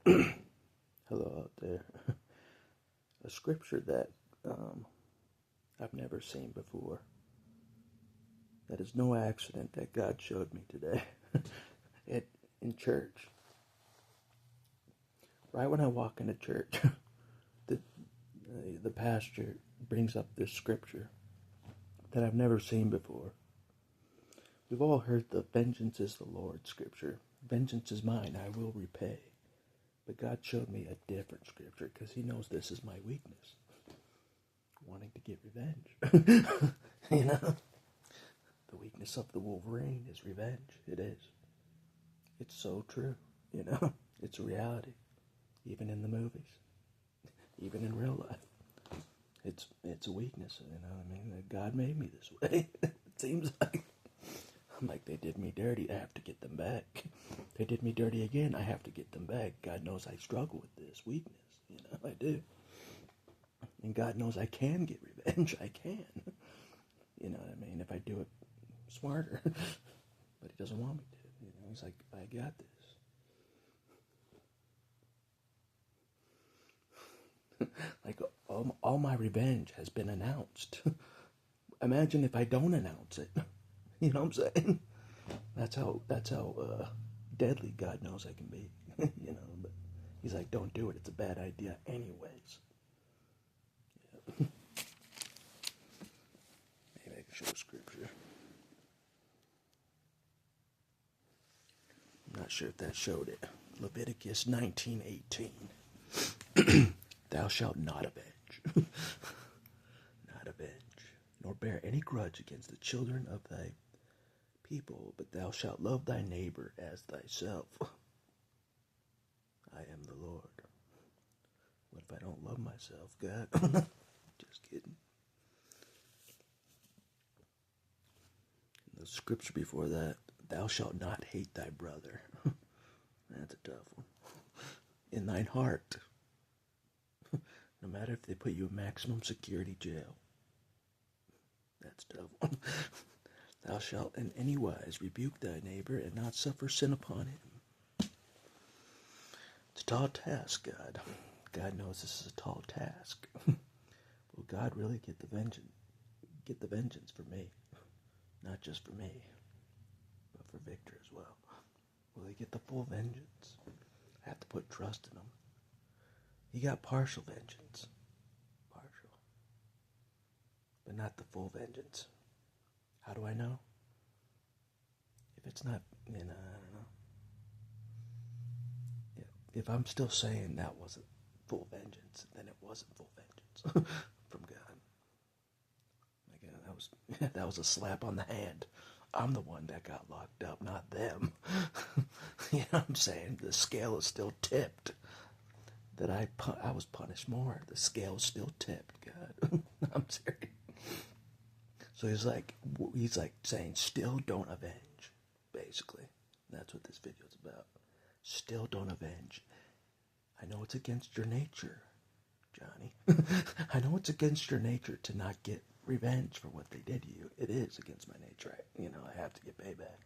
Hello out there. A scripture that I've never seen before. That is no accident that God showed me today in church. Right when I walk into church, the pastor brings up this scripture that I've never seen before. We've all heard the vengeance is the Lord's scripture. Vengeance is mine, I will repay. But God showed me a different scripture because he knows this is my weakness. Wanting to get revenge. You know? The weakness of the Wolverine is revenge. It is. It's so true. You know? It's a reality. Even in the movies. Even in real life. It's a weakness, you know what I mean? God made me this way. It seems like. I'm like, they did me dirty, I have to get them back. They did me dirty again, I have to get them back. God knows I struggle with this weakness, you know, I do. And God knows I can get revenge, I can. You know what I mean, if I do it smarter. But he doesn't want me to, you know, he's like, I got this. Like, all my revenge has been announced. Imagine if I don't announce it. You know what I'm saying? That's how deadly God knows I can be. You know, but he's like, don't do it. It's a bad idea anyways. Yeah. Maybe I can show scripture. I'm not sure if that showed it. Leviticus 19:18. Thou shalt not avenge. Not avenge, nor bear any grudge against the children of thy people, but thou shalt love thy neighbor as thyself. I am the Lord. What if I don't love myself, God? Just kidding. The scripture before that, thou shalt not hate thy brother. That's a tough one. In thine heart. No matter if they put you in maximum security jail. That's a tough one. Thou shalt in any wise rebuke thy neighbor and not suffer sin upon him. It's a tall task, God. God knows this is a tall task. Will God really get the vengeance for me? Not just for me, but for Victor as well. Will he get the full vengeance? I have to put trust in him. He got partial vengeance. Partial. But not the full vengeance. How do I know? If it's not, I don't know. If I'm still saying that wasn't full vengeance, then it wasn't full vengeance from God. Like, that was a slap on the hand. I'm the one that got locked up, not them. You know what I'm saying? The scale is still tipped. That I was punished more. The scale is still tipped, God. I'm serious. So he's like saying, still don't avenge, basically. That's what this video is about. Still don't avenge. I know it's against your nature, Johnny. I know it's against your nature to not get revenge for what they did to you. It is against my nature. You know, I have to get payback.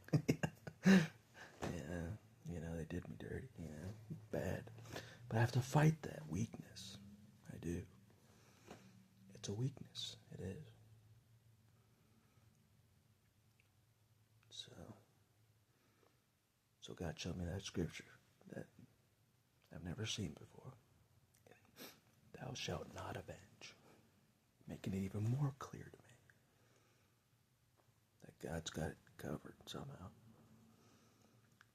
Yeah, you know, they did me dirty, you know, bad. But I have to fight that weakness. I do. It's a weakness. It is. So God showed me that scripture that I've never seen before. Thou shalt not avenge. Making it even more clear to me that God's got it covered somehow.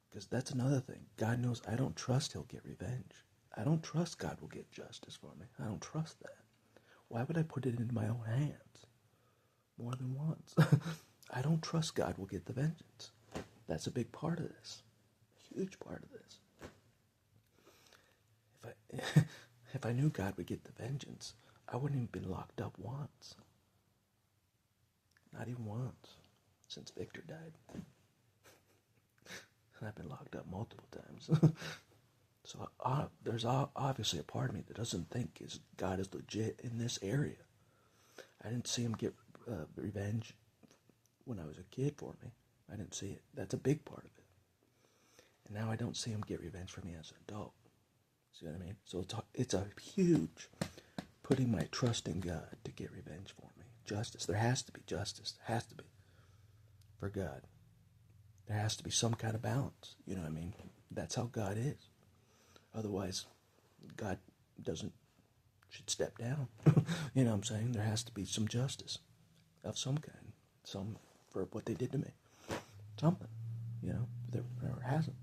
Because that's another thing. God knows I don't trust he'll get revenge. I don't trust God will get justice for me. I don't trust that. Why would I put it into my own hands more than once? I don't trust God will get the vengeance. That's a big part of this. Huge part of this. If I knew God would get the vengeance, I wouldn't even been locked up once. Not even once. Since Victor died. And I've been locked up multiple times. So there's obviously a part of me that doesn't think God is legit in this area. I didn't see him get revenge when I was a kid for me. I didn't see it. That's a big part of it. And now I don't see him get revenge for me as an adult. See what I mean? So it's a huge putting my trust in God to get revenge for me. Justice. There has to be justice. There has to be. For God. There has to be some kind of balance. You know what I mean? That's how God is. Otherwise, God should step down. You know what I'm saying? There has to be some justice of some kind. Some for what they did to me. Something. You know? There hasn't.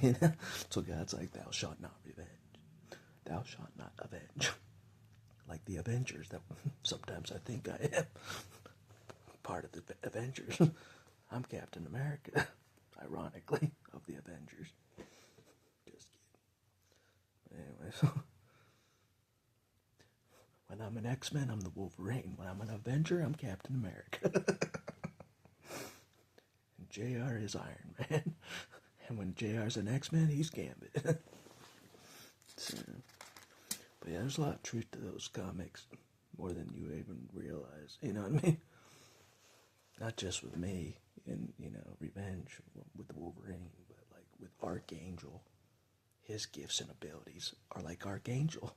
You know? So God's like, thou shalt not revenge. Thou shalt not avenge. Like the Avengers that sometimes I think I am. Part of the Avengers. I'm Captain America, ironically, of the Avengers. Just kidding. Anyway, when I'm an X-Men, I'm the Wolverine. When I'm an Avenger, I'm Captain America. And JR is Iron Man. And when JR's an X-Men, he's Gambit. So, but yeah, there's a lot of truth to those comics. More than you even realize. You know what I mean? Not just with me in, Revenge with the Wolverine, but like with Archangel. His gifts and abilities are like Archangel.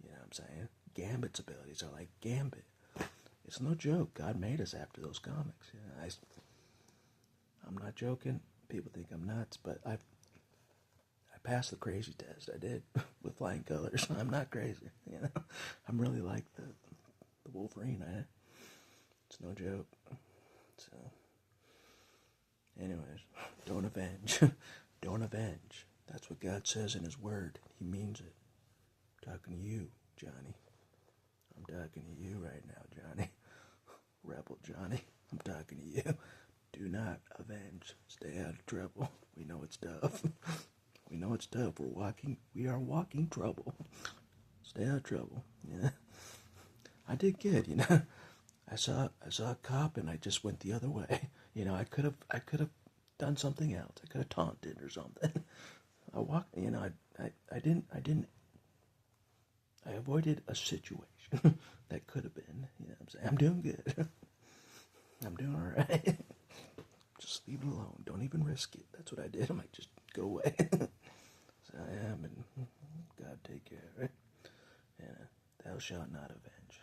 You know what I'm saying? Gambit's abilities are like Gambit. It's no joke. God made us after those comics. I'm not joking. People think I'm nuts, but I passed the crazy test. I did with flying colors. I'm not crazy. I'm really like the Wolverine. It's no joke. So, anyways, don't avenge. Don't avenge. That's what God says in His Word. He means it. I'm talking to you, Johnny. I'm talking to you right now, Johnny. Rebel Johnny. I'm talking to you. Do not avenge. Stay out of trouble. We know it's tough. We know it's tough. We are walking trouble. Stay out of trouble. Yeah. I did good, I saw a cop and I just went the other way. I could have done something else. I could have taunted or something. I walked, I didn't I avoided a situation that could have been, what I'm saying? I'm doing good. I'm doing all right. Just leave it alone. Don't even risk it. That's what I did. I might just go away. So I am, and God take care of it. Yeah, thou shalt not avenge.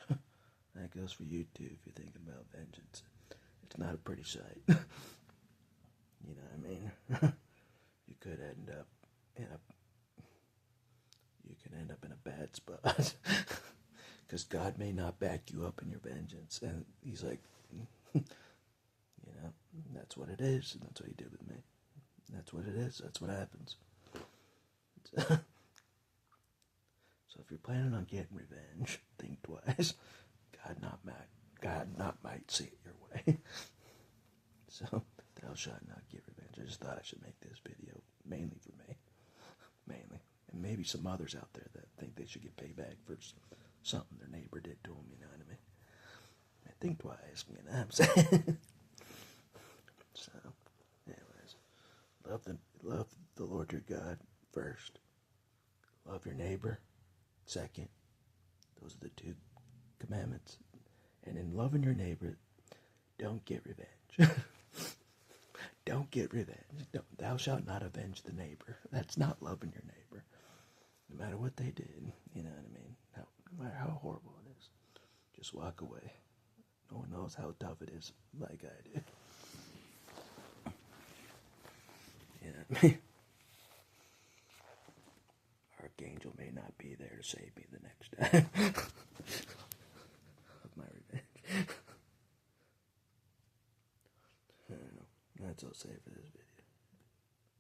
That goes for you too if you're thinking about vengeance. It's not a pretty sight. You know what I mean? You could end up in a bad spot. Because God may not back you up in your vengeance. And He's like, that's what it is. And that's what He did with me. That's what it is. That's what happens. So if you're planning on getting revenge, think twice. God not might see it your way. So, thou shalt not get revenge. I just thought I should make this video mainly for me. Mainly. And maybe some others out there that think they should get payback for something their neighbor did to them, you know what I mean? Think twice, you know what I'm saying? So, anyways, love the Lord your God first. Love your neighbor second. Those are the two commandments. And in loving your neighbor, don't get revenge. Don't get revenge. Thou shalt not avenge the neighbor. That's not loving your neighbor. No matter what they did, you know what I mean? No matter how horrible it is, just walk away. No one knows how tough it is like I do. You know what I mean? Archangel may not be there to save me the next time of my revenge. I don't know. That's all I'll say for this video.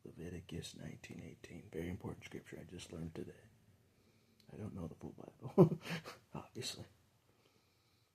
Leviticus 19:18. Very important scripture I just learned today. I don't know the full Bible, obviously.